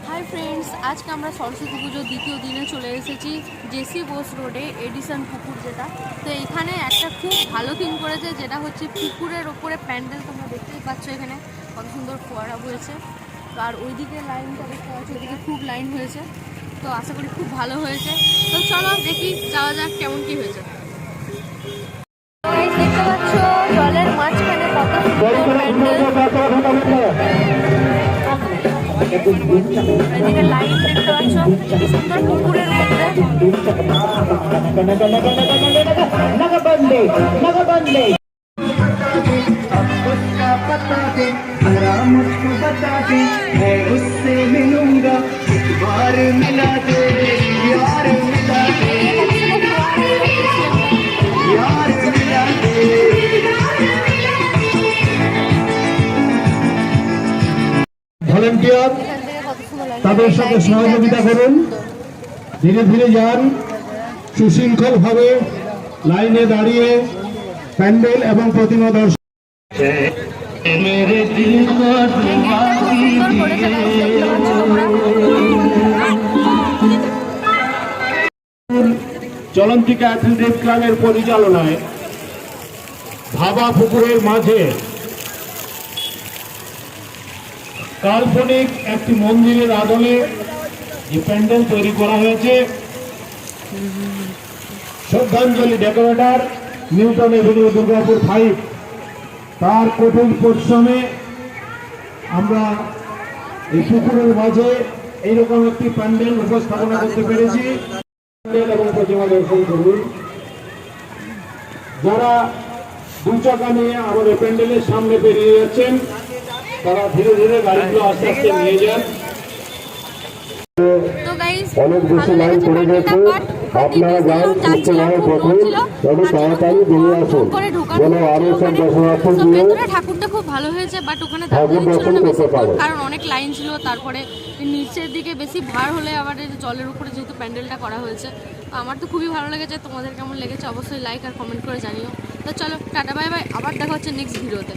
Hi friends, আজকে আমরা সরস্বতী পুজোর দ্বিতীয় দিনে চলে এসেছি জেসি বোস রোডে এডিসন পুকুর যেটা। তো এখানে একটা খুব ভালো থিম করেছে, যেটা হচ্ছে পুকুরের ওপরে প্যান্ডেল। তোমরা দেখতেই পাচ্ছ এখানে কত সুন্দর ফোয়ারা হয়েছে। তো আর ওইদিকে লাইনটা দেখতে পাচ্ছ, ওইদিকে খুব লাইন হয়েছে। তো আশা করি খুব ভালো হয়েছে। তো চলো দেখি যাওয়া যাক কেমন কি হয়েছে। দেখতে পাচ্ছ জলের মাঝখানে কত সুন্দর প্যান্ডেল। এদিকে লাইন দেখতে পাচ্ছ, সুন্দর পুকুরের মধ্যে। ভলেন্টিয়ার তাদের সাথে সহযোগিতা করুন, ধীরে ধীরে যান, সুশৃঙ্খলভাবে লাইনে দাঁড়িয়ে প্যান্ডেল এবং প্রতিমা দর্শন। চলন্তিকা অ্যাথলেটিক ক্লাবের পরিচালনায় ভাবা পুকুরের মাঝে কাল্পনিক একটি মন্দিরের আদলে যে প্যান্ডেল তৈরি করা হয়েছে, শ্রদ্ধাঞ্জলি ডেকোরেটর নিউটন এভিনিউ দুর্গাপুর 5 তার কঠিন পরিশ্রমে আমরা এই পুকুরের মাঝে এইরকম একটি প্যান্ডেল উপস্থাপনা করতে পেরেছি। প্যান্ডেল এবং প্রতিমা দর্শন করুন। যারা দু চাকা নিয়ে আমাদের প্যান্ডেলের সামনে বেরিয়ে যাচ্ছেন, তারা ধীরে ধীরে গাড়িগুলো আস্তে আস্তে নিয়ে যান। অনেক বেশি লাইন পড়ে গেছে, আপনারা যান সুস্থভাবে দেখুন এবং তাড়াতাড়ি বেরিয়ে আসুন যেন আরো সব দর্শনার্থীগুলো ঠাকুরটা খুব ভালো হয়েছে, বাট ওখানে ঠাকুর দর্শন করতে পারে। কারণ অনেক লাইন ছিল। তারপরে নিচের দিকে বেশি ভার হলে আবার জলের উপরে যেহেতু প্যান্ডেলটা করা হয়েছে, আমার তো খুবই ভালো লেগেছে। তোমাদের কেমন লেগেছে অবশ্যই লাইক আর কমেন্ট করে জানিও। তো চলো টাটা বাই বাই, আবার দেখা হচ্ছে নেক্সট ভিডিওতে।